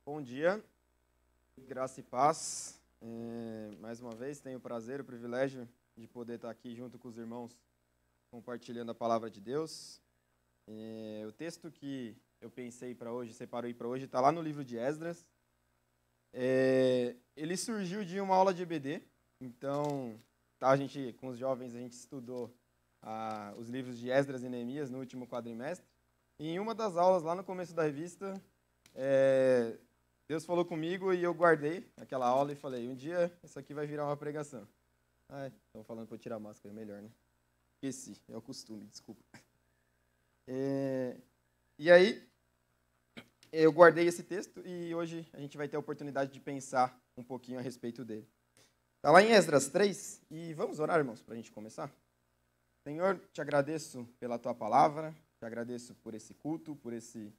Bom dia, graça e paz. Mais uma vez tenho o prazer, o privilégio de poder estar aqui junto com os irmãos compartilhando a palavra de Deus. O texto que eu pensei para hoje, separei para hoje, está lá no livro de Esdras. Ele surgiu de uma aula de EBD, então com os jovens a gente estudou os livros de Esdras e Neemias no último quadrimestre. E em uma das aulas, lá no começo da revista, Deus falou comigo e eu guardei aquela aula e falei, um dia isso aqui vai virar uma pregação. Estão falando para eu tirar a máscara, é melhor, né? Esqueci, é o costume, desculpa. E aí, eu guardei esse texto e hoje a gente vai ter a oportunidade de pensar um pouquinho a respeito dele. Está lá em Esdras 3 e vamos orar, irmãos, para a gente começar? Senhor, te agradeço pela tua palavra, te agradeço por esse culto, por esse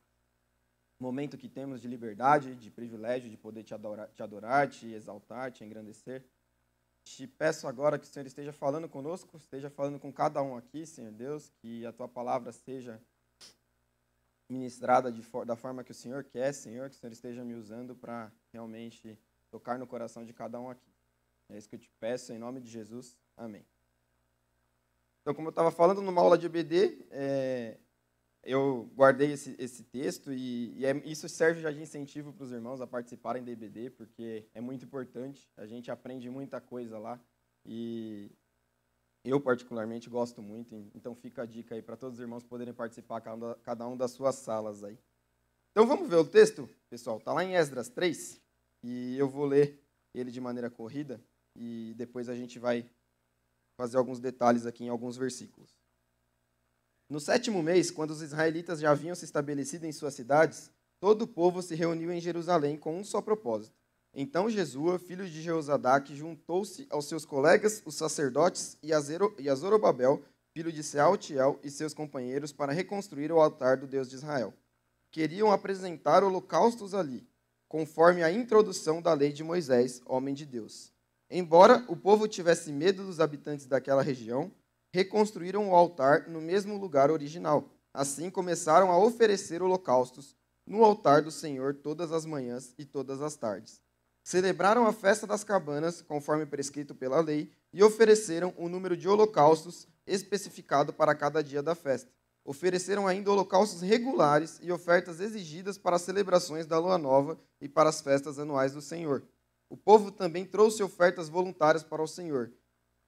momento que temos de liberdade, de privilégio de poder te adorar, te exaltar, te engrandecer. Te peço agora que o Senhor esteja falando conosco, esteja falando com cada um aqui, Senhor Deus, que a tua palavra seja ministrada da forma que o Senhor quer, Senhor, que o Senhor esteja me usando para realmente tocar no coração de cada um aqui. É isso que eu te peço, em nome de Jesus. Amém. Então, como eu estava falando numa aula de EBD, eu guardei esse texto e isso serve já de incentivo para os irmãos a participarem da EBD, porque é muito importante, a gente aprende muita coisa lá e eu particularmente gosto muito, então fica a dica aí para todos os irmãos poderem participar, cada um das suas salas aí. Então vamos ver o texto, pessoal, está lá em Esdras 3 e eu vou ler ele de maneira corrida e depois a gente vai fazer alguns detalhes aqui em alguns versículos. No 7º mês, quando os israelitas já haviam se estabelecido em suas cidades, todo o povo se reuniu em Jerusalém com um só propósito. Então Jesua, filho de Jeozadaque, juntou-se aos seus colegas, os sacerdotes, e a Zorobabel, filho de Sealtiel, e seus companheiros, para reconstruir o altar do Deus de Israel. Queriam apresentar holocaustos ali, conforme a introdução da lei de Moisés, homem de Deus. Embora o povo tivesse medo dos habitantes daquela região, reconstruíram o altar no mesmo lugar original. Assim começaram a oferecer holocaustos no altar do Senhor todas as manhãs e todas as tardes. Celebraram a festa das cabanas, conforme prescrito pela lei, e ofereceram um número de holocaustos especificado para cada dia da festa. Ofereceram ainda holocaustos regulares e ofertas exigidas para as celebrações da Lua Nova e para as festas anuais do Senhor. O povo também trouxe ofertas voluntárias para o Senhor.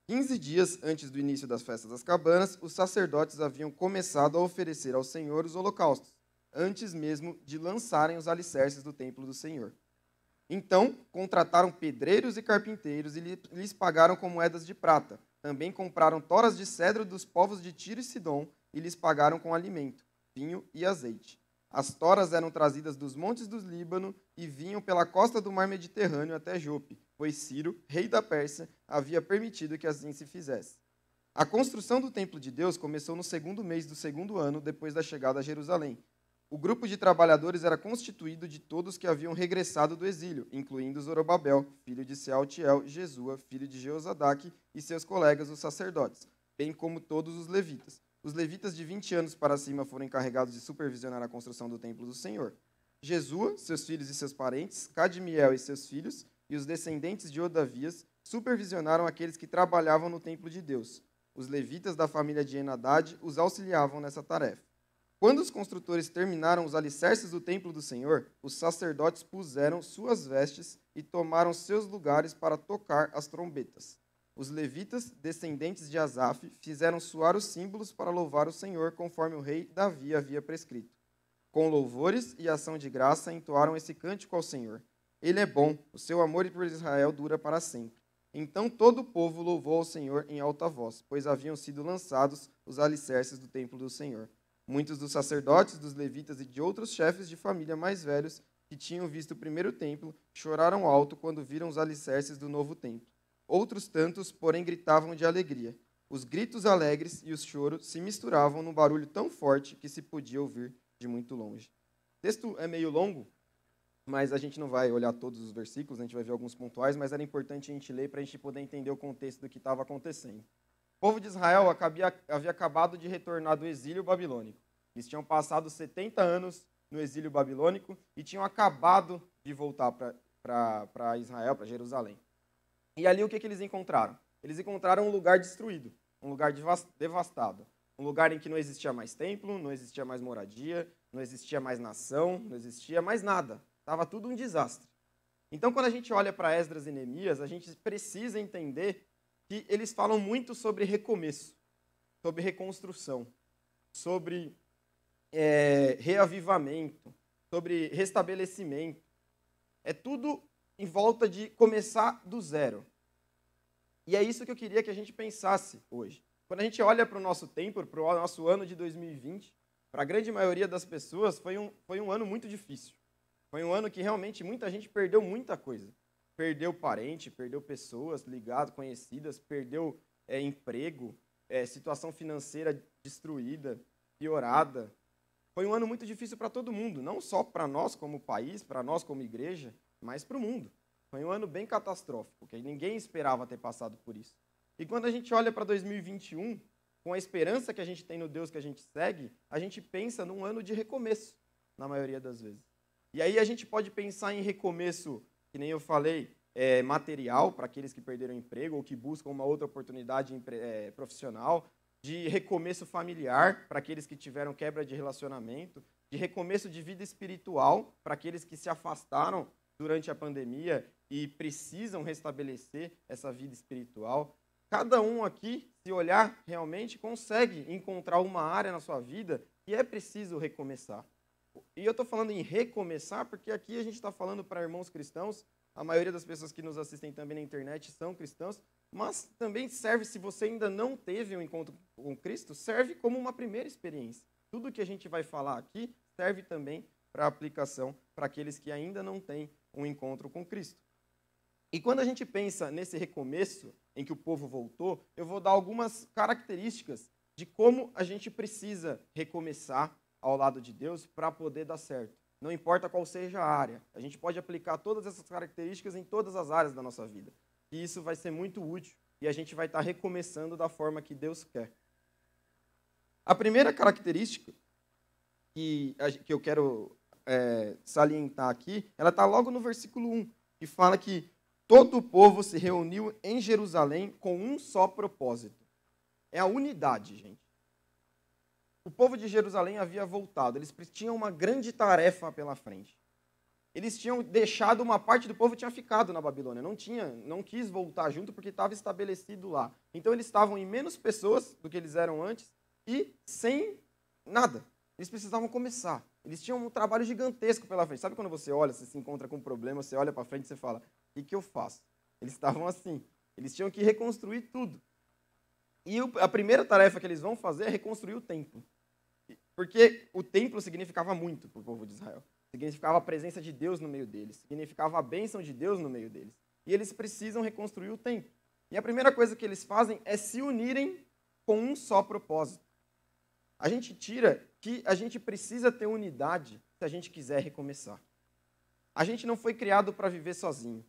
15 dias antes do início das festas das cabanas, os sacerdotes haviam começado a oferecer ao Senhor os holocaustos, antes mesmo de lançarem os alicerces do templo do Senhor. Então, contrataram pedreiros e carpinteiros e lhes pagaram com moedas de prata. Também compraram toras de cedro dos povos de Tiro e Sidom e lhes pagaram com alimento, vinho e azeite. As toras eram trazidas dos montes do Líbano e vinham pela costa do mar Mediterrâneo até Jope, pois Ciro, rei da Pérsia, havia permitido que assim se fizesse. A construção do templo de Deus começou no 2º mês do 2º ano depois da chegada a Jerusalém. O grupo de trabalhadores era constituído de todos que haviam regressado do exílio, incluindo Zorobabel, filho de Sealtiel, Jesua, filho de Jeozadaque, e seus colegas, os sacerdotes, bem como todos os levitas. Os levitas de 20 anos para cima foram encarregados de supervisionar a construção do templo do Senhor. Jesua, seus filhos e seus parentes, Cadmiel e seus filhos, e os descendentes de Odavias supervisionaram aqueles que trabalhavam no templo de Deus. Os levitas da família de Enadad os auxiliavam nessa tarefa. Quando os construtores terminaram os alicerces do templo do Senhor, os sacerdotes puseram suas vestes e tomaram seus lugares para tocar as trombetas. Os levitas, descendentes de Asaf, fizeram soar os símbolos para louvar o Senhor, conforme o rei Davi havia prescrito. Com louvores e ação de graça entoaram esse cântico ao Senhor. Ele é bom, o seu amor por Israel dura para sempre. Então todo o povo louvou ao Senhor em alta voz, pois haviam sido lançados os alicerces do templo do Senhor. Muitos dos sacerdotes, dos levitas e de outros chefes de família mais velhos que tinham visto o primeiro templo choraram alto quando viram os alicerces do novo templo. Outros tantos, porém, gritavam de alegria. Os gritos alegres e os choros se misturavam num barulho tão forte que se podia ouvir de muito longe. O texto é meio longo, mas a gente não vai olhar todos os versículos, a gente vai ver alguns pontuais, mas era importante a gente ler para a gente poder entender o contexto do que estava acontecendo. O povo de Israel havia acabado de retornar do exílio babilônico. Eles tinham passado 70 anos no exílio babilônico e tinham acabado de voltar para Israel, para Jerusalém. E ali o que eles encontraram? Eles encontraram um lugar destruído, um lugar devastado, um lugar em que não existia mais templo, não existia mais moradia, não existia mais nação, não existia mais nada. Estava tudo um desastre. Então, quando a gente olha para Esdras e Neemias, a gente precisa entender que eles falam muito sobre recomeço, sobre reconstrução, sobre reavivamento, sobre restabelecimento. É tudo em volta de começar do zero. E é isso que eu queria que a gente pensasse hoje. Quando a gente olha para o nosso tempo, para o nosso ano de 2020, para a grande maioria das pessoas, foi um ano muito difícil. Foi um ano que realmente muita gente perdeu muita coisa. Perdeu parente, perdeu pessoas ligadas, conhecidas, perdeu emprego, situação financeira destruída, piorada. Foi um ano muito difícil para todo mundo, não só para nós como país, para nós como igreja, mas para o mundo. Foi um ano bem catastrófico, porque ninguém esperava ter passado por isso. E quando a gente olha para 2021, com a esperança que a gente tem no Deus que a gente segue, a gente pensa num ano de recomeço, na maioria das vezes. E aí a gente pode pensar em recomeço, que nem eu falei, material, para aqueles que perderam emprego ou que buscam uma outra oportunidade profissional, de recomeço familiar, para aqueles que tiveram quebra de relacionamento, de recomeço de vida espiritual, para aqueles que se afastaram durante a pandemia e precisam restabelecer essa vida espiritual. Cada um aqui, se olhar realmente, consegue encontrar uma área na sua vida que é preciso recomeçar. E eu estou falando em recomeçar porque aqui a gente está falando para irmãos cristãos, a maioria das pessoas que nos assistem também na internet são cristãos, mas também serve, se você ainda não teve um encontro com Cristo, serve como uma primeira experiência. Tudo que a gente vai falar aqui serve também para aplicação para aqueles que ainda não têm um encontro com Cristo. E quando a gente pensa nesse recomeço em que o povo voltou, eu vou dar algumas características de como a gente precisa recomeçar ao lado de Deus para poder dar certo. Não importa qual seja a área, a gente pode aplicar todas essas características em todas as áreas da nossa vida. E isso vai ser muito útil e a gente vai estar recomeçando da forma que Deus quer. A primeira característica que eu quero salientar aqui, ela está logo no versículo 1, que fala que todo o povo se reuniu em Jerusalém com um só propósito. É a unidade, gente. O povo de Jerusalém havia voltado, eles tinham uma grande tarefa pela frente. Eles tinham deixado, uma parte do povo tinha ficado na Babilônia, não quis voltar junto porque estava estabelecido lá. Então eles estavam em menos pessoas do que eles eram antes e sem nada. Eles precisavam começar. Eles tinham um trabalho gigantesco pela frente. Sabe quando você olha, você se encontra com um problema, você olha para frente e você fala, o que eu faço? Eles estavam assim. Eles tinham que reconstruir tudo. E a primeira tarefa que eles vão fazer é reconstruir o templo. Porque o templo significava muito para o povo de Israel. Significava a presença de Deus no meio deles. Significava a bênção de Deus no meio deles. E eles precisam reconstruir o templo. E a primeira coisa que eles fazem é se unirem com um só propósito. A gente tira que a gente precisa ter unidade se a gente quiser recomeçar. A gente não foi criado para viver sozinho.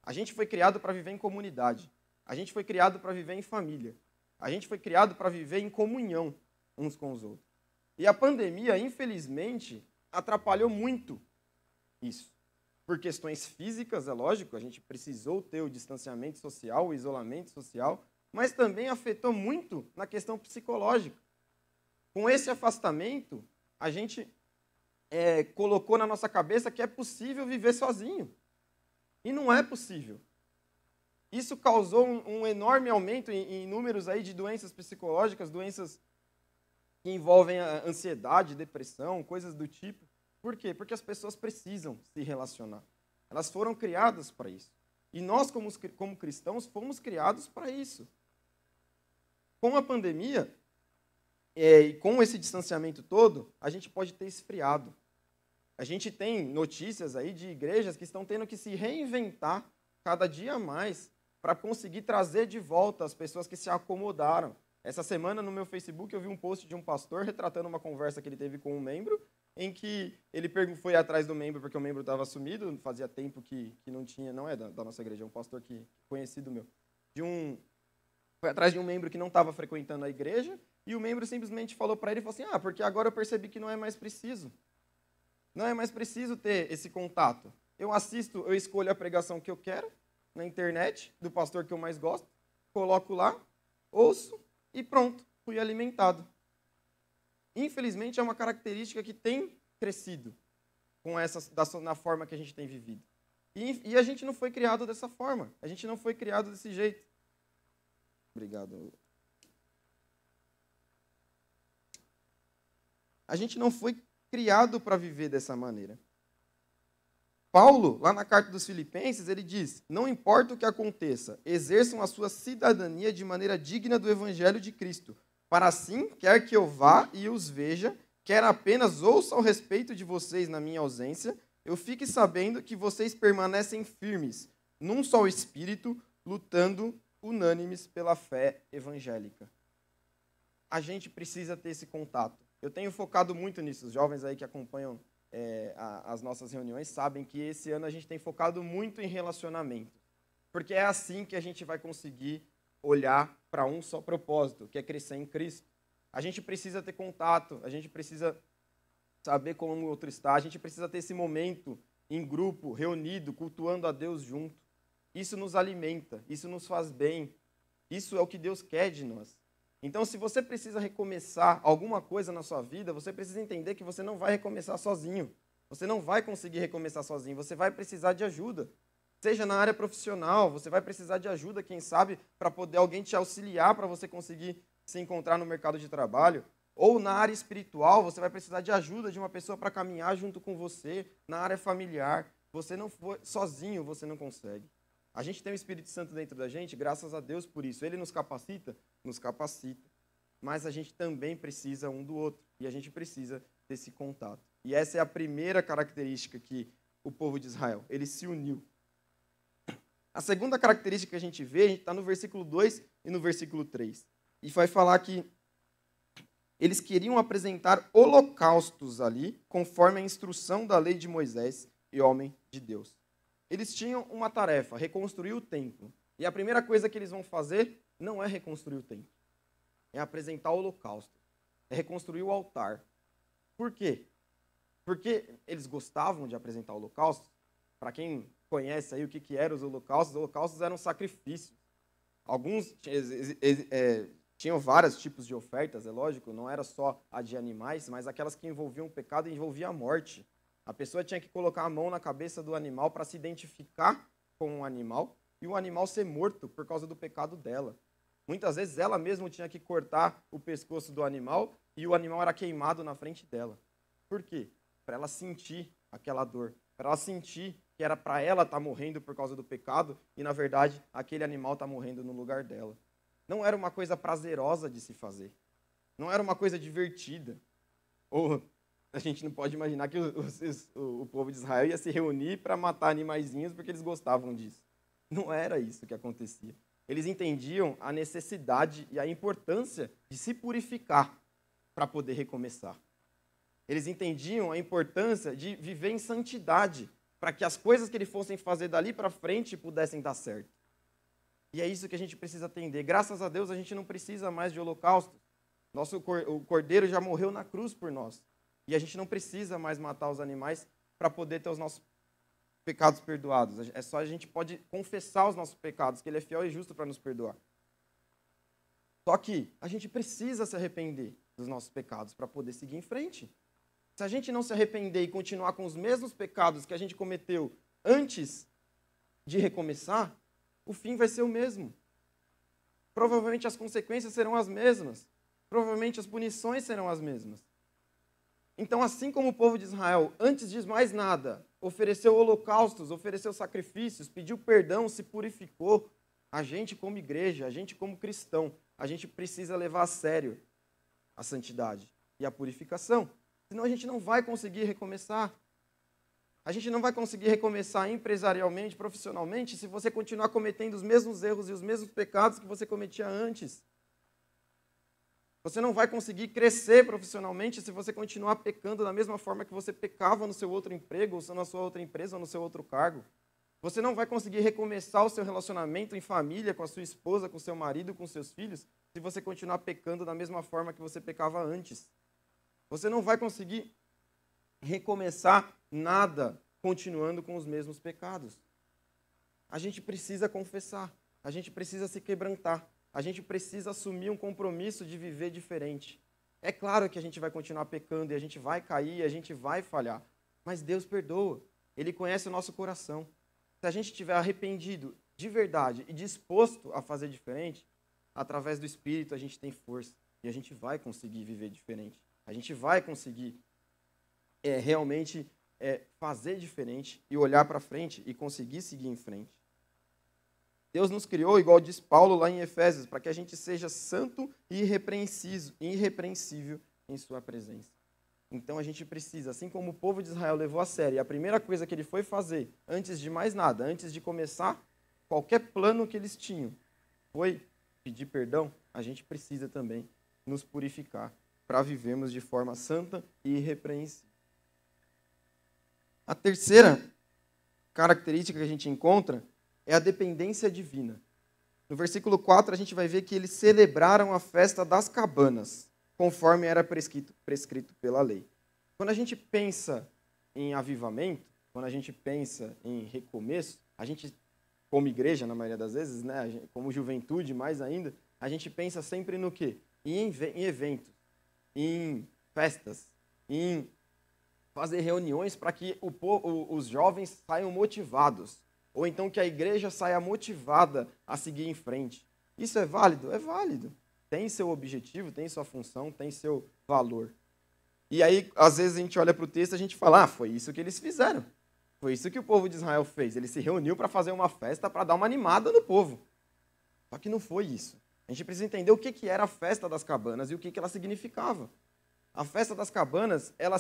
A gente foi criado para viver em comunidade. A gente foi criado para viver em família. A gente foi criado para viver em comunhão uns com os outros. E a pandemia, infelizmente, atrapalhou muito isso. Por questões físicas, é lógico, a gente precisou ter o distanciamento social, o isolamento social, mas também afetou muito na questão psicológica. Com esse afastamento, a gente colocou na nossa cabeça que é possível viver sozinho. E não é possível. Isso causou um enorme aumento em números aí de doenças psicológicas, doenças que envolvem a ansiedade, depressão, coisas do tipo. Por quê? Porque as pessoas precisam se relacionar. Elas foram criadas para isso. E nós, como cristãos, fomos criados para isso. Com a pandemia, e com esse distanciamento todo, a gente pode ter esfriado. A gente tem notícias aí de igrejas que estão tendo que se reinventar cada dia mais para conseguir trazer de volta as pessoas que se acomodaram. Essa semana, no meu Facebook, eu vi um post de um pastor retratando uma conversa que ele teve com um membro, em que ele foi atrás do membro porque o membro estava sumido, fazia tempo que não tinha, não é da nossa igreja, é um pastor conhecido meu, foi atrás de um membro que não estava frequentando a igreja, e o membro simplesmente falou para ele, porque agora eu percebi que não é mais preciso. Não é mais preciso ter esse contato. Eu assisto, eu escolho a pregação que eu quero na internet, do pastor que eu mais gosto, coloco lá, ouço e pronto, fui alimentado. Infelizmente, é uma característica que tem crescido na forma que a gente tem vivido. E a gente não foi criado dessa forma. A gente não foi criado desse jeito. Obrigado. A gente não foi criado para viver dessa maneira. Paulo, lá na carta dos Filipenses, ele diz: não importa o que aconteça, exerçam a sua cidadania de maneira digna do evangelho de Cristo. Para assim, quer que eu vá e os veja, quer apenas ouça ao respeito de vocês na minha ausência, eu fique sabendo que vocês permanecem firmes, num só espírito, lutando unânimes pela fé evangélica. A gente precisa ter esse contato. Eu tenho focado muito nisso. Os jovens aí que acompanham as nossas reuniões sabem que esse ano a gente tem focado muito em relacionamento. Porque é assim que a gente vai conseguir olhar para um só propósito, que é crescer em Cristo. A gente precisa ter contato, a gente precisa saber como o outro está, a gente precisa ter esse momento em grupo, reunido, cultuando a Deus junto. Isso nos alimenta, isso nos faz bem, isso é o que Deus quer de nós. Então, se você precisa recomeçar alguma coisa na sua vida, você precisa entender que você não vai recomeçar sozinho. Você não vai conseguir recomeçar sozinho, você vai precisar de ajuda. Seja na área profissional, você vai precisar de ajuda, quem sabe, para poder alguém te auxiliar para você conseguir se encontrar no mercado de trabalho. Ou na área espiritual, você vai precisar de ajuda de uma pessoa para caminhar junto com você. Na área familiar, você não for sozinho, você não consegue. A gente tem o Espírito Santo dentro da gente, graças a Deus por isso. Ele nos capacita, mas a gente também precisa um do outro, e a gente precisa desse contato. E essa é a primeira característica que o povo de Israel, ele se uniu. A segunda característica que a gente vê, a gente está no versículo 2 e no versículo 3. E vai falar que eles queriam apresentar holocaustos ali, conforme a instrução da lei de Moisés e homem de Deus. Eles tinham uma tarefa, reconstruir o templo. E a primeira coisa que eles vão fazer não é reconstruir o templo. É apresentar o holocausto. É reconstruir o altar. Por quê? Porque eles gostavam de apresentar o holocausto. Para quem conhece aí o que eram os holocaustos eram sacrifícios. Alguns tinham vários tipos de ofertas, é lógico, não era só a de animais, mas aquelas que envolviam o pecado e envolviam a morte. A pessoa tinha que colocar a mão na cabeça do animal para se identificar com o animal e o animal ser morto por causa do pecado dela. Muitas vezes ela mesma tinha que cortar o pescoço do animal e o animal era queimado na frente dela. Por quê? Para ela sentir aquela dor, para ela sentir que era para ela estar morrendo por causa do pecado e, na verdade, aquele animal está morrendo no lugar dela. Não era uma coisa prazerosa de se fazer. Não era uma coisa divertida. Ou a gente não pode imaginar que o povo de Israel ia se reunir para matar animaizinhos porque eles gostavam disso. Não era isso que acontecia. Eles entendiam a necessidade e a importância de se purificar para poder recomeçar. Eles entendiam a importância de viver em santidade para que as coisas que eles fossem fazer dali para frente pudessem dar certo. E é isso que a gente precisa atender. Graças a Deus, a gente não precisa mais de holocausto. O Cordeiro já morreu na cruz por nós. E a gente não precisa mais matar os animais para poder ter os nossos pecados perdoados. É só a gente pode confessar os nossos pecados, que Ele é fiel e justo para nos perdoar. Só que a gente precisa se arrepender dos nossos pecados para poder seguir em frente. Se a gente não se arrepender e continuar com os mesmos pecados que a gente cometeu antes de recomeçar, o fim vai ser o mesmo. Provavelmente as consequências serão as mesmas. Provavelmente as punições serão as mesmas. Então, assim como o povo de Israel, antes de mais nada, ofereceu holocaustos, ofereceu sacrifícios, pediu perdão, se purificou, a gente como igreja, a gente como cristão, a gente precisa levar a sério a santidade e a purificação. Senão a gente não vai conseguir recomeçar. A gente não vai conseguir recomeçar empresarialmente, profissionalmente, se você continuar cometendo os mesmos erros e os mesmos pecados que você cometia antes. Você não vai conseguir crescer profissionalmente se você continuar pecando da mesma forma que você pecava no seu outro emprego, ou na sua outra empresa, ou no seu outro cargo. Você não vai conseguir recomeçar o seu relacionamento em família, com a sua esposa, com o seu marido, com seus filhos, se você continuar pecando da mesma forma que você pecava antes. Você não vai conseguir recomeçar nada continuando com os mesmos pecados. A gente precisa confessar, a gente precisa se quebrantar, a gente precisa assumir um compromisso de viver diferente. É claro que a gente vai continuar pecando e a gente vai cair, a gente vai falhar, mas Deus perdoa, Ele conhece o nosso coração. Se a gente estiver arrependido de verdade e disposto a fazer diferente, através do Espírito a gente tem força e a gente vai conseguir viver diferente. A gente vai conseguir realmente fazer diferente e olhar para frente e conseguir seguir em frente. Deus nos criou, igual diz Paulo lá em Efésios, para que a gente seja santo e irrepreensível em sua presença. Então a gente precisa, assim como o povo de Israel levou a sério, e a primeira coisa que ele foi fazer, antes de mais nada, antes de começar qualquer plano que eles tinham, foi pedir perdão, a gente precisa também nos purificar para vivermos de forma santa e irrepreensível. A terceira característica que a gente encontra é a dependência divina. No versículo 4, a gente vai ver que eles celebraram a festa das cabanas, conforme era prescrito pela lei. Quando a gente pensa em avivamento, quando a gente pensa em recomeço, a gente, como igreja, na maioria das vezes, né, como juventude mais ainda, a gente pensa sempre no quê? Em eventos, em festas, em fazer reuniões para que os jovens saiam motivados, ou então que a igreja saia motivada a seguir em frente. Isso é válido? É válido. Tem seu objetivo, tem sua função, tem seu valor. E aí, às vezes, a gente olha para o texto e a gente fala, foi isso que eles fizeram. Foi isso que o povo de Israel fez. Ele se reuniu para fazer uma festa, para dar uma animada no povo. Só que não foi isso. A gente precisa entender o que era a festa das cabanas e o que ela significava. A festa das cabanas, ela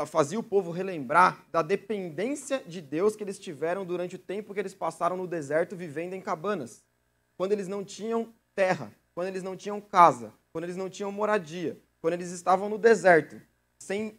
fazia o povo relembrar da dependência de Deus que eles tiveram durante o tempo que eles passaram no deserto vivendo em cabanas. Quando eles não tinham terra, quando eles não tinham casa, quando eles não tinham moradia, quando eles estavam no deserto, sem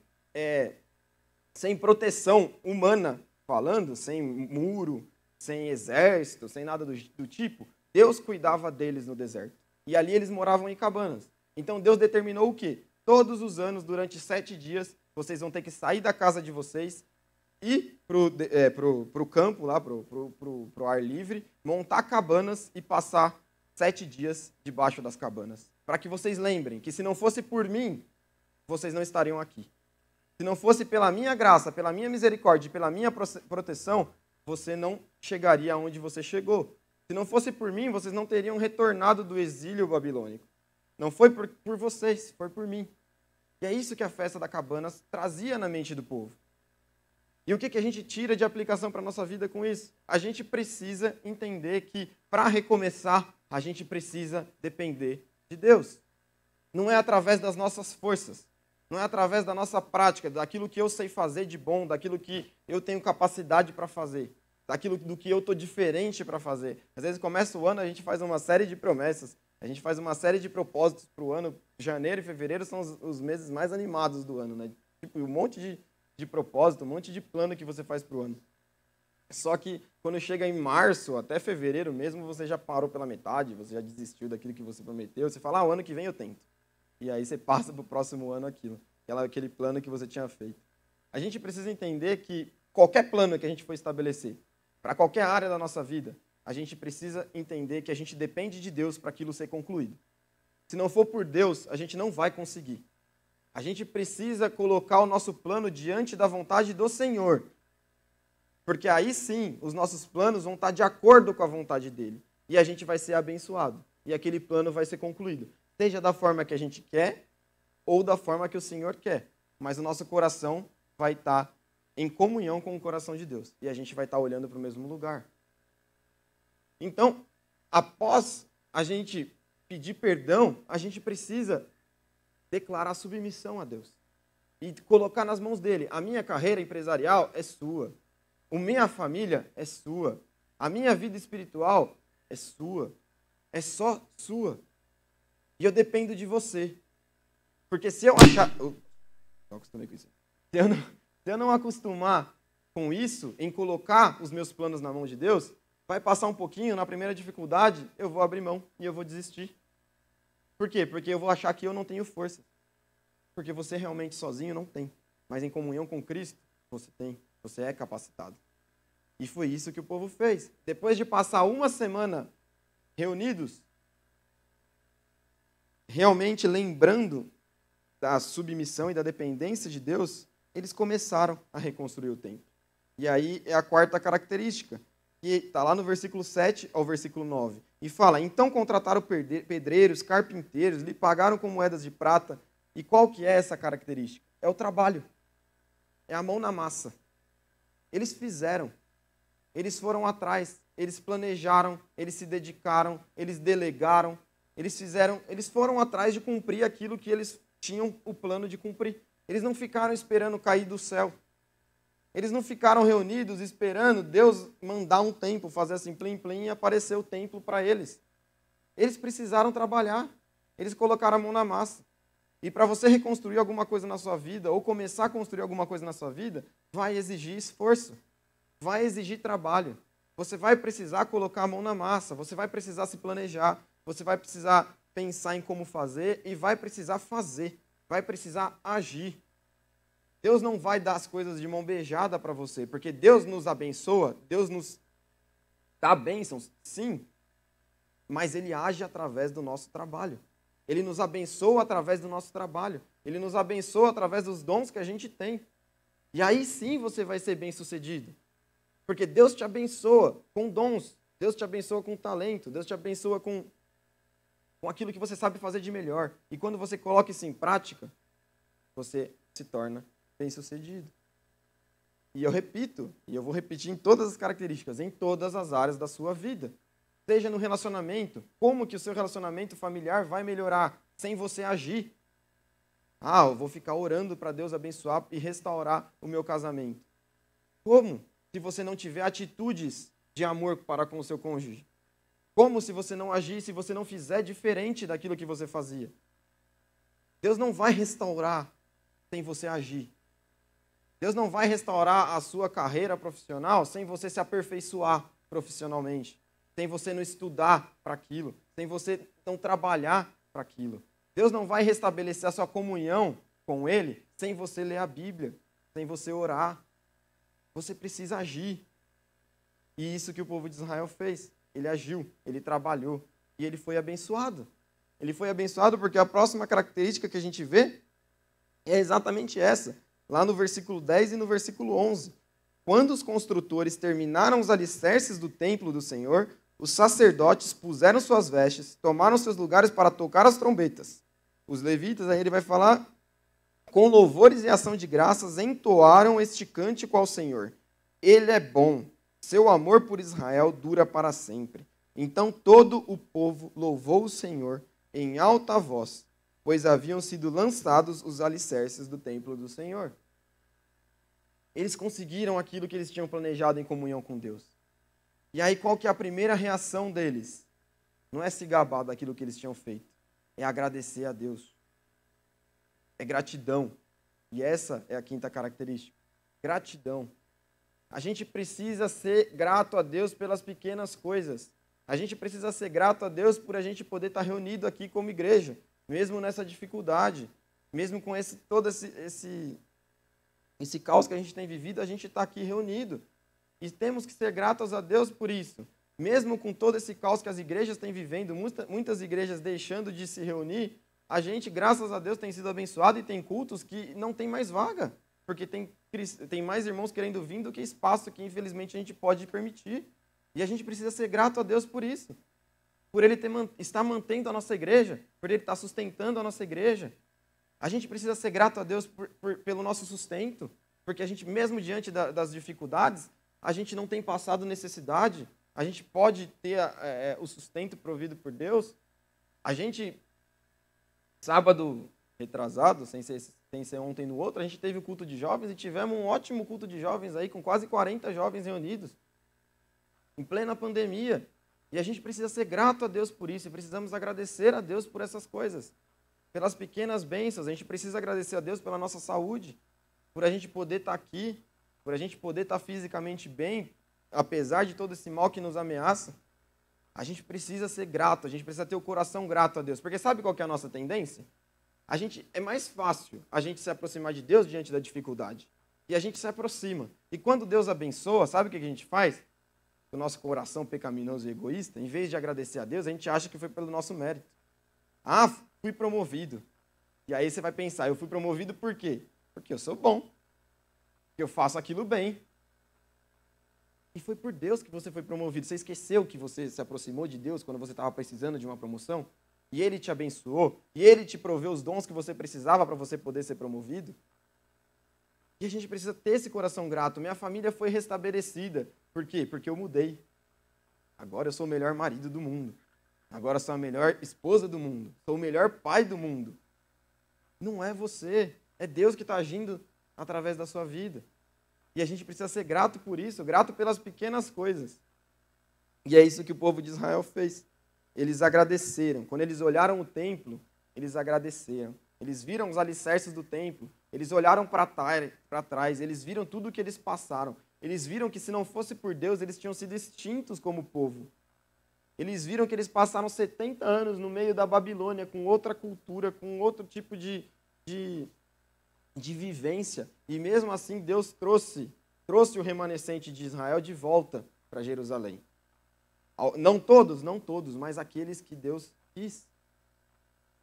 proteção humana falando, sem muro, sem exército, sem nada do tipo, Deus cuidava deles no deserto. E ali eles moravam em cabanas. Então Deus determinou o quê? Todos os anos, durante 7 dias, vocês vão ter que sair da casa de vocês, ir pro campo, lá, pro ar livre, montar cabanas e passar 7 dias debaixo das cabanas. Para que vocês lembrem que se não fosse por mim, vocês não estariam aqui. Se não fosse pela minha graça, pela minha misericórdia e pela minha proteção, você não chegaria aonde você chegou. Se não fosse por mim, vocês não teriam retornado do exílio babilônico. Não foi por vocês, foi por mim. E é isso que a festa da cabana trazia na mente do povo. E o que a gente tira de aplicação para a nossa vida com isso? A gente precisa entender que, para recomeçar, a gente precisa depender de Deus. Não é através das nossas forças, não é através da nossa prática, daquilo que eu sei fazer de bom, daquilo que eu tenho capacidade para fazer, daquilo do que eu estou diferente para fazer. Às vezes começa o ano, a gente faz uma série de promessas, a gente faz uma série de propósitos para o ano. Janeiro e fevereiro são os meses mais animados do ano, né? Tipo, um monte de propósito, um monte de plano que você faz para o ano. Só que quando chega em março, até fevereiro mesmo, você já parou pela metade, você já desistiu daquilo que você prometeu, você fala, o ano que vem eu tento. E aí você passa para o próximo ano aquele plano que você tinha feito. A gente precisa entender que qualquer plano que a gente for estabelecer, para qualquer área da nossa vida, a gente precisa entender que a gente depende de Deus para aquilo ser concluído. Se não for por Deus, a gente não vai conseguir. A gente precisa colocar o nosso plano diante da vontade do Senhor. Porque aí sim, os nossos planos vão estar de acordo com a vontade dele. E a gente vai ser abençoado. E aquele plano vai ser concluído. Seja da forma que a gente quer, ou da forma que o Senhor quer. Mas o nosso coração vai estar em comunhão com o coração de Deus. E a gente vai estar olhando para o mesmo lugar. Então, após a gente pedir perdão, a gente precisa declarar submissão a Deus. E colocar nas mãos dele. A minha carreira empresarial é sua. A minha família é sua. A minha vida espiritual é sua. É só sua. E eu dependo de você. Porque se eu achar... não acostumei com isso. Se eu não acostumar com isso, em colocar os meus planos na mão de Deus, vai passar um pouquinho, na primeira dificuldade, eu vou abrir mão e eu vou desistir. Por quê? Porque eu vou achar que eu não tenho força. Porque você realmente sozinho não tem. mas em comunhão com Cristo, você é capacitado. E foi isso que o povo fez. Depois de passar uma semana reunidos, realmente lembrando da submissão e da dependência de Deus, eles começaram a reconstruir o templo. E aí é a quarta característica, que está lá no versículo 7 ao versículo 9. E fala, então contrataram pedreiros, carpinteiros, lhe pagaram com moedas de prata. E qual que é essa característica? É o trabalho. É a mão na massa. Eles fizeram. Eles foram atrás. Eles planejaram, eles se dedicaram, eles delegaram. Eles foram atrás de cumprir aquilo que eles tinham o plano de cumprir. Eles não ficaram esperando cair do céu. Eles não ficaram reunidos esperando Deus mandar um templo, fazer assim plim plim e aparecer o templo para eles. Eles precisaram trabalhar. Eles colocaram a mão na massa. E para você reconstruir alguma coisa na sua vida, ou começar a construir alguma coisa na sua vida, vai exigir esforço. Vai exigir trabalho. Você vai precisar colocar a mão na massa. Você vai precisar se planejar. Você vai precisar pensar em como fazer e vai precisar fazer. Vai precisar agir. Deus não vai dar as coisas de mão beijada para você, porque Deus nos abençoa, Deus nos dá bênçãos, sim, mas Ele age através do nosso trabalho. Ele nos abençoa através do nosso trabalho. Ele nos abençoa através dos dons que a gente tem. E aí sim você vai ser bem-sucedido. Porque Deus te abençoa com dons, Deus te abençoa com talento, Deus te abençoa com aquilo que você sabe fazer de melhor. E quando você coloca isso em prática, você se torna bem-sucedido. E eu repito, e eu vou repetir em todas as características, em todas as áreas da sua vida. Seja no relacionamento, como que o seu relacionamento familiar vai melhorar sem você agir? Ah, eu vou ficar orando para Deus abençoar e restaurar o meu casamento. Como? Se você não tiver atitudes de amor para com o seu cônjuge. Como se você não agir, se você não fizer diferente daquilo que você fazia? Deus não vai restaurar sem você agir. Deus não vai restaurar a sua carreira profissional sem você se aperfeiçoar profissionalmente, sem você não estudar para aquilo, sem você não trabalhar para aquilo. Deus não vai restabelecer a sua comunhão com Ele sem você ler a Bíblia, sem você orar. Você precisa agir. E isso que o povo de Israel fez. Ele agiu, ele trabalhou e ele foi abençoado. Ele foi abençoado porque a próxima característica que a gente vê é exatamente essa, lá no versículo 10 e no versículo 11. Quando os construtores terminaram os alicerces do templo do Senhor, os sacerdotes puseram suas vestes, tomaram seus lugares para tocar as trombetas. Os levitas, aí ele vai falar, com louvores e ação de graças, entoaram este cântico ao Senhor. Ele é bom, seu amor por Israel dura para sempre. Então todo o povo louvou o Senhor em alta voz, pois haviam sido lançados os alicerces do templo do Senhor. Eles conseguiram aquilo que eles tinham planejado em comunhão com Deus. E aí qual que é a primeira reação deles? Não é se gabar daquilo que eles tinham feito, é agradecer a Deus. É gratidão. E essa é a quinta característica. Gratidão. A gente precisa ser grato a Deus pelas pequenas coisas. A gente precisa ser grato a Deus por a gente poder estar reunido aqui como igreja, mesmo nessa dificuldade, mesmo com todo esse caos que a gente tem vivido, a gente está aqui reunido. E temos que ser gratos a Deus por isso. Mesmo com todo esse caos que as igrejas têm vivendo, muitas igrejas deixando de se reunir, a gente, graças a Deus, tem sido abençoado e tem cultos que não tem mais vaga, porque tem mais irmãos querendo vir do que espaço que, infelizmente, a gente pode permitir. E a gente precisa ser grato a Deus por isso. Por Ele estar mantendo a nossa igreja, por Ele estar sustentando a nossa igreja. A gente precisa ser grato a Deus pelo nosso sustento, porque a gente, mesmo diante das dificuldades, a gente não tem passado necessidade, a gente pode ter o sustento provido por Deus. A gente, sábado retrasado, sem ser ontem no outro, a gente teve o culto de jovens e tivemos um ótimo culto de jovens aí, com quase 40 jovens reunidos, em plena pandemia. E a gente precisa ser grato a Deus por isso, e precisamos agradecer a Deus por essas coisas, pelas pequenas bênçãos. A gente precisa agradecer a Deus pela nossa saúde, por a gente poder estar aqui, por a gente poder estar fisicamente bem, apesar de todo esse mal que nos ameaça. A gente precisa ser grato, a gente precisa ter o coração grato a Deus. Porque sabe qual que é a nossa tendência? É mais fácil a gente se aproximar de Deus diante da dificuldade. E a gente se aproxima. E quando Deus abençoa, sabe o que a gente faz? O nosso coração pecaminoso e egoísta, em vez de agradecer a Deus, a gente acha que foi pelo nosso mérito. Ah, fui promovido. E aí você vai pensar, eu fui promovido por quê? Porque eu sou bom. Porque eu faço aquilo bem. E foi por Deus que você foi promovido. Você esqueceu que você se aproximou de Deus quando você estava precisando de uma promoção? E Ele te abençoou? E Ele te proveu os dons que você precisava para você poder ser promovido? E a gente precisa ter esse coração grato. Minha família foi restabelecida. Por quê? Porque eu mudei. Agora eu sou o melhor marido do mundo. Agora eu sou a melhor esposa do mundo. Sou o melhor pai do mundo. Não é você. É Deus que está agindo através da sua vida. E a gente precisa ser grato por isso, grato pelas pequenas coisas. E é isso que o povo de Israel fez. Eles agradeceram. Quando eles olharam o templo, eles agradeceram. Eles viram os alicerces do templo. Eles olharam para trás. Eles viram tudo o que eles passaram. Eles viram que se não fosse por Deus, eles tinham sido extintos como povo. Eles viram que eles passaram 70 anos no meio da Babilônia, com outra cultura, com outro tipo de vivência. E mesmo assim, Deus trouxe o remanescente de Israel de volta para Jerusalém. Não todos, mas aqueles que Deus quis.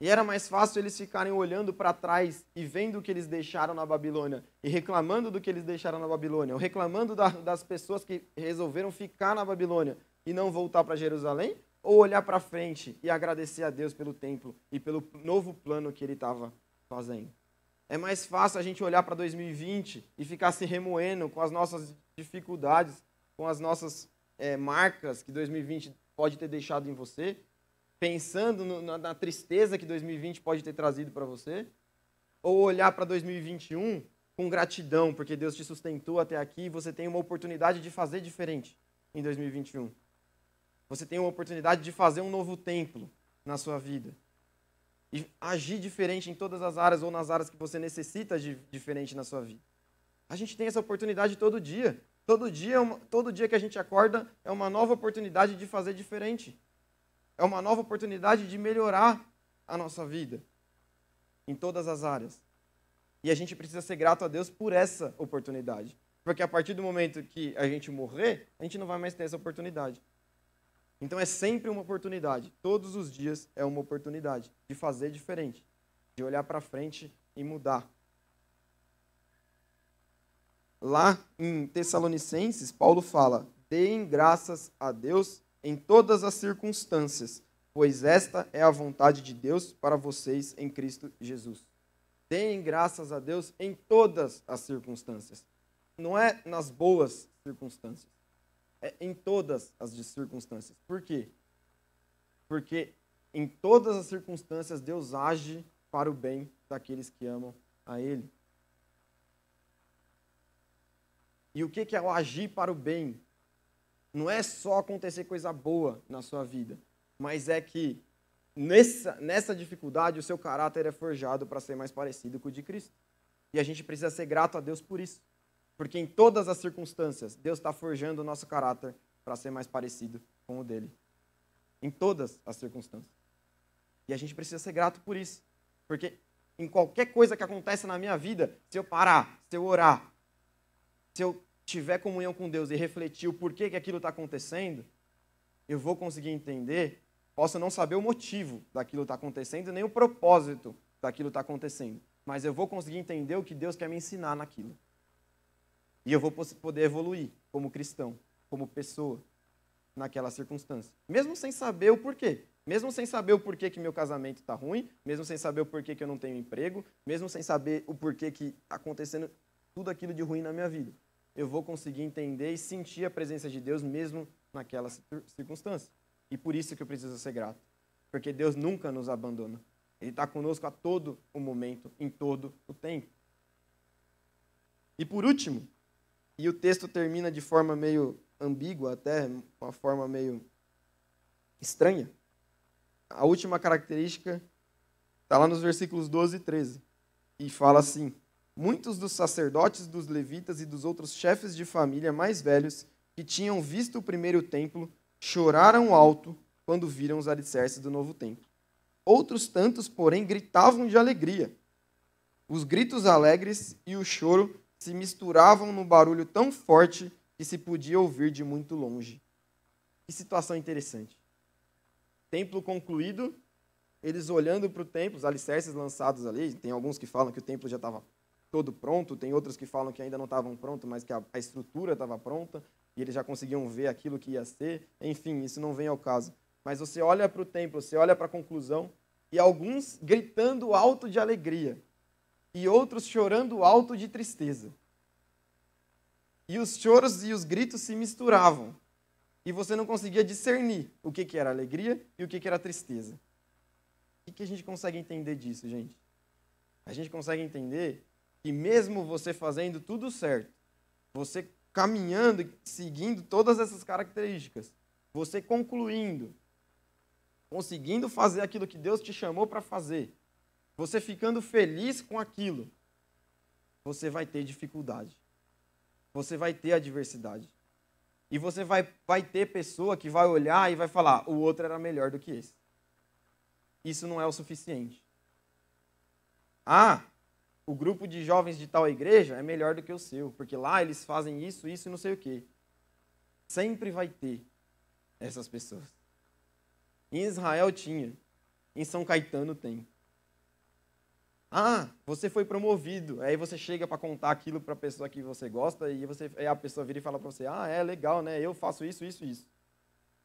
E era mais fácil eles ficarem olhando para trás e vendo o que eles deixaram na Babilônia e reclamando do que eles deixaram na Babilônia, ou reclamando das pessoas que resolveram ficar na Babilônia e não voltar para Jerusalém, ou olhar para frente e agradecer a Deus pelo templo e pelo novo plano que Ele estava fazendo. É mais fácil a gente olhar para 2020 e ficar se remoendo com as nossas dificuldades, com as nossas marcas que 2020 pode ter deixado em você, pensando na tristeza que 2020 pode ter trazido para você, ou olhar para 2021 com gratidão, porque Deus te sustentou até aqui e você tem uma oportunidade de fazer diferente em 2021. Você tem uma oportunidade de fazer um novo templo na sua vida. E agir diferente em todas as áreas ou nas áreas que você necessita de diferente na sua vida. A gente tem essa oportunidade todo dia. Todo dia que a gente acorda é uma nova oportunidade de fazer diferente. É uma nova oportunidade de melhorar a nossa vida em todas as áreas. E a gente precisa ser grato a Deus por essa oportunidade. Porque a partir do momento que a gente morrer, a gente não vai mais ter essa oportunidade. Então é sempre uma oportunidade. Todos os dias é uma oportunidade de fazer diferente, de olhar para frente e mudar. Lá em Tessalonicenses, Paulo fala: deem graças a Deus em todas as circunstâncias, pois esta é a vontade de Deus para vocês em Cristo Jesus. Deem graças a Deus em todas as circunstâncias. Não é nas boas circunstâncias. É em todas as circunstâncias. Por quê? Porque em todas as circunstâncias Deus age para o bem daqueles que amam a Ele. E o que é o agir para o bem? Não é só acontecer coisa boa na sua vida, mas é que nessa dificuldade o seu caráter é forjado para ser mais parecido com o de Cristo. E a gente precisa ser grato a Deus por isso. Porque em todas as circunstâncias, Deus está forjando o nosso caráter para ser mais parecido com o dele. Em todas as circunstâncias. E a gente precisa ser grato por isso. Porque em qualquer coisa que acontece na minha vida, se eu parar, se eu orar, se eu tiver comunhão com Deus e refletir o porquê que aquilo está acontecendo, eu vou conseguir entender. Posso não saber o motivo daquilo estar acontecendo, nem o propósito daquilo estar acontecendo. Mas eu vou conseguir entender o que Deus quer me ensinar naquilo. E eu vou poder evoluir como cristão, como pessoa, naquela circunstância. Mesmo sem saber o porquê. Mesmo sem saber o porquê que meu casamento está ruim, mesmo sem saber o porquê que eu não tenho emprego, mesmo sem saber o porquê que está acontecendo tudo aquilo de ruim na minha vida. Eu vou conseguir entender e sentir a presença de Deus mesmo naquela circunstância. E por isso que eu preciso ser grato. Porque Deus nunca nos abandona. Ele está conosco a todo o momento, em todo o tempo. E por último, e o texto termina de forma meio ambígua, até uma forma meio estranha. A última característica está lá nos versículos 12 e 13. E fala assim: muitos dos sacerdotes, dos levitas e dos outros chefes de família mais velhos que tinham visto o primeiro templo choraram alto quando viram os alicerces do novo templo. Outros tantos, porém, gritavam de alegria. Os gritos alegres e o choro se misturavam num barulho tão forte que se podia ouvir de muito longe. Que situação interessante. Templo concluído, eles olhando para o templo, os alicerces lançados ali. Tem alguns que falam que o templo já estava todo pronto, tem outros que falam que ainda não estavam prontos, mas que a estrutura estava pronta e eles já conseguiam ver aquilo que ia ser. Enfim, isso não vem ao caso. Mas você olha para o templo, você olha para a conclusão, e alguns gritando alto de alegria, e outros chorando alto de tristeza. E os choros e os gritos se misturavam, e você não conseguia discernir o que era alegria e o que era tristeza. O que a gente consegue entender disso, gente? A gente consegue entender que mesmo você fazendo tudo certo, você caminhando e seguindo todas essas características, você concluindo, conseguindo fazer aquilo que Deus te chamou para fazer, você ficando feliz com aquilo, você vai ter dificuldade. Você vai ter adversidade. E você vai ter pessoa que vai olhar e vai falar, o outro era melhor do que esse. Isso não é o suficiente. Ah, o grupo de jovens de tal igreja é melhor do que o seu, porque lá eles fazem isso, isso e não sei o quê. Sempre vai ter essas pessoas. Em Israel tinha, em São Caetano tem. Ah, você foi promovido. Aí você chega para contar aquilo para a pessoa que você gosta e aí a pessoa vira e fala para você, é legal, né? Eu faço isso, isso, isso.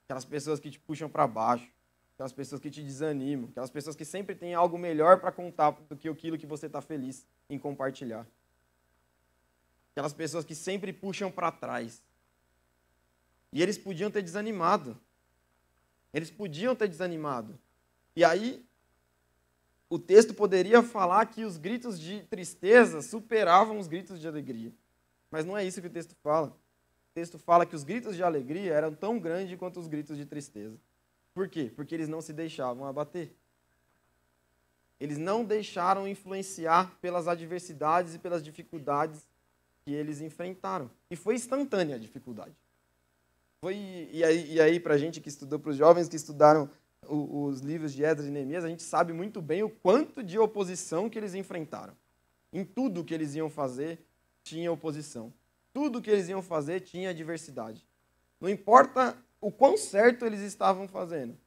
Aquelas pessoas que te puxam para baixo, aquelas pessoas que te desanimam, aquelas pessoas que sempre têm algo melhor para contar do que aquilo que você está feliz em compartilhar. Aquelas pessoas que sempre puxam para trás. E eles podiam ter desanimado. Eles podiam ter desanimado. E aí, o texto poderia falar que os gritos de tristeza superavam os gritos de alegria. Mas não é isso que o texto fala. O texto fala que os gritos de alegria eram tão grandes quanto os gritos de tristeza. Por quê? Porque eles não se deixavam abater. Eles não deixaram influenciar pelas adversidades e pelas dificuldades que eles enfrentaram. E foi instantânea a dificuldade. E aí para a gente que estudou, para os jovens que estudaram os livros de Esdras e Neemias, a gente sabe muito bem o quanto de oposição que eles enfrentaram. Em tudo que eles iam fazer, tinha oposição. Tudo que eles iam fazer tinha adversidade. Não importa o quão certo eles estavam fazendo.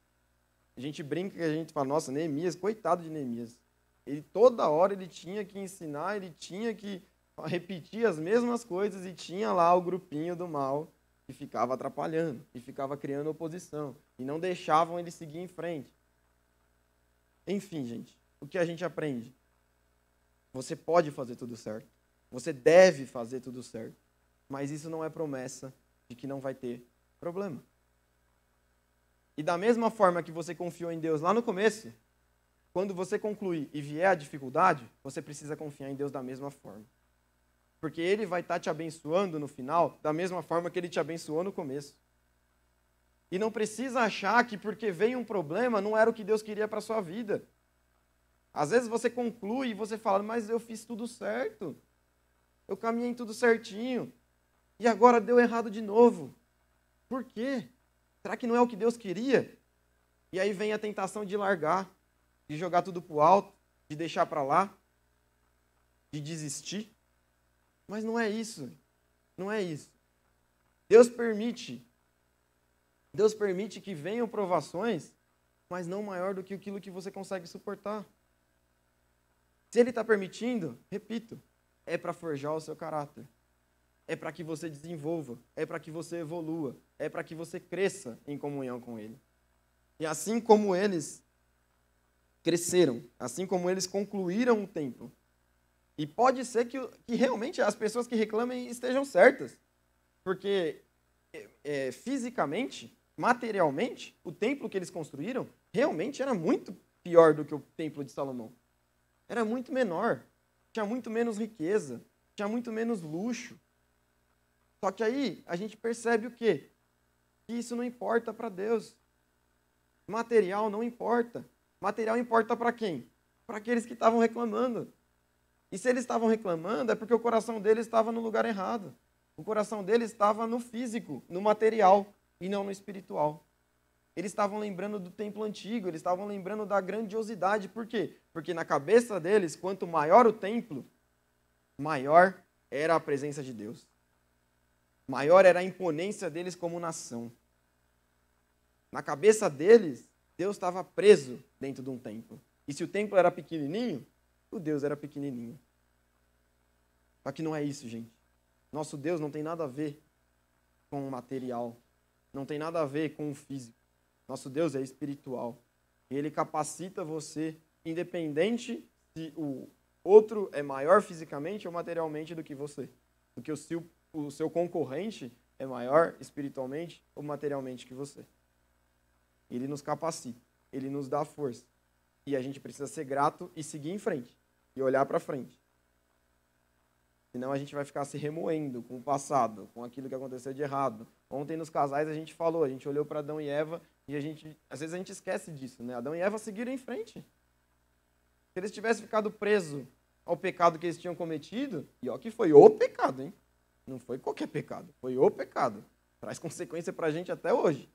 A gente brinca, a gente fala, nossa, Neemias, coitado de Neemias. Ele toda hora ele tinha que ensinar, ele tinha que repetir as mesmas coisas e tinha lá o grupinho do mal que ficava atrapalhando, que ficava criando oposição e não deixavam ele seguir em frente. Enfim, gente, o que a gente aprende? Você pode fazer tudo certo. Você deve fazer tudo certo. Mas isso não é promessa de que não vai ter problema. E da mesma forma que você confiou em Deus lá no começo, quando você concluir e vier a dificuldade, você precisa confiar em Deus da mesma forma. Porque Ele vai estar te abençoando no final da mesma forma que Ele te abençoou no começo. E não precisa achar que porque veio um problema não era o que Deus queria para a sua vida. Às vezes você conclui e você fala, mas eu fiz tudo certo. Eu caminhei tudo certinho. E agora deu errado de novo. Por quê? Será que não é o que Deus queria? E aí vem a tentação de largar, de jogar tudo para o alto, de deixar para lá, de desistir. Mas não é isso. Não é isso. Deus permite que venham provações, mas não maior do que aquilo que você consegue suportar. Se Ele está permitindo, repito, é para forjar o seu caráter. É para que você desenvolva, é para que você evolua, é para que você cresça em comunhão com Ele. E assim como eles cresceram, assim como eles concluíram o templo, e pode ser que realmente as pessoas que reclamem estejam certas, porque fisicamente, materialmente, o templo que eles construíram realmente era muito pior do que o templo de Salomão. Era muito menor, tinha muito menos riqueza, tinha muito menos luxo. Só que aí a gente percebe o quê? Que isso não importa para Deus. Material não importa. Material importa para quem? Para aqueles que estavam reclamando. E se eles estavam reclamando, é porque o coração deles estava no lugar errado. O coração deles estava no físico, no material, e não no espiritual. Eles estavam lembrando do templo antigo, eles estavam lembrando da grandiosidade. Por quê? Porque na cabeça deles, quanto maior o templo, maior era a presença de Deus. Maior era a imponência deles como nação. Na cabeça deles, Deus estava preso dentro de um templo. E se o templo era pequenininho, o Deus era pequenininho. Só que não é isso, gente. Nosso Deus não tem nada a ver com o material. Não tem nada a ver com o físico. Nosso Deus é espiritual. E Ele capacita você, independente se o outro é maior fisicamente ou materialmente do que você. Do que o seu concorrente é maior espiritualmente ou materialmente que você. Ele nos capacita. Ele nos dá força. E a gente precisa ser grato e seguir em frente. E olhar para frente. Senão a gente vai ficar se remoendo com o passado, com aquilo que aconteceu de errado. Ontem nos casais a gente falou, a gente olhou para Adão e Eva e às vezes a gente esquece disso, né? Adão e Eva seguiram em frente. Se eles tivessem ficado presos ao pecado que eles tinham cometido, e ó que foi o pecado, hein? Não foi qualquer pecado, foi o pecado. Traz consequência para a gente até hoje.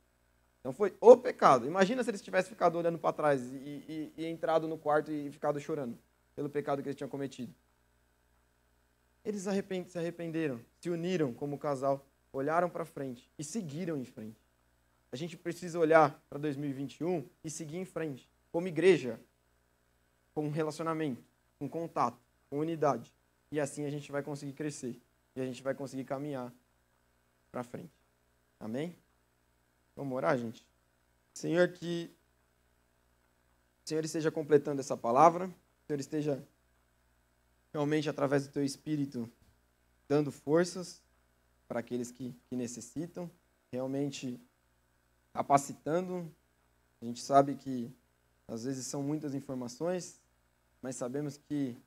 Então foi o pecado. Imagina se eles tivessem ficado olhando para trás e entrado no quarto e ficado chorando pelo pecado que eles tinham cometido. Eles se arrependeram, se uniram como casal, olharam para frente e seguiram em frente. A gente precisa olhar para 2021 e seguir em frente, como igreja, com relacionamento, com contato, com unidade. E assim a gente vai conseguir crescer e a gente vai conseguir caminhar para frente. Amém? Vamos orar, gente? Senhor, que o Senhor esteja completando essa palavra, que o Senhor esteja realmente, através do Teu Espírito, dando forças para aqueles que necessitam, realmente capacitando. A gente sabe que, às vezes, são muitas informações, mas sabemos que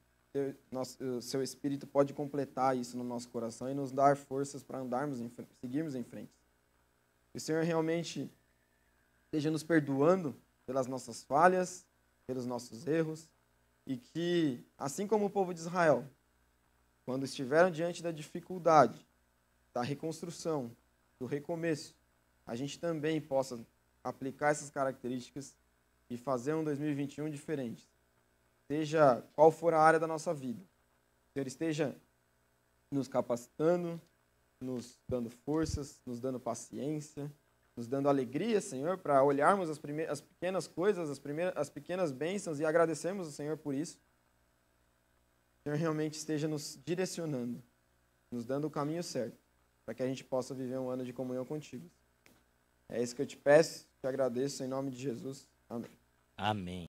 o Seu Espírito pode completar isso no nosso coração e nos dar forças para seguirmos em frente. Que o Senhor realmente esteja nos perdoando pelas nossas falhas, pelos nossos erros, e que, assim como o povo de Israel, quando estiveram diante da dificuldade, da reconstrução, do recomeço, a gente também possa aplicar essas características e fazer um 2021 diferente. Seja qual for a área da nossa vida. O Senhor esteja nos capacitando, nos dando forças, nos dando paciência, nos dando alegria, Senhor, para olharmos as pequenas coisas, as pequenas bênçãos e agradecermos ao Senhor por isso. O Senhor realmente esteja nos direcionando, nos dando o caminho certo, para que a gente possa viver um ano de comunhão contigo. É isso que eu te peço, te agradeço em nome de Jesus. Amém. Amém.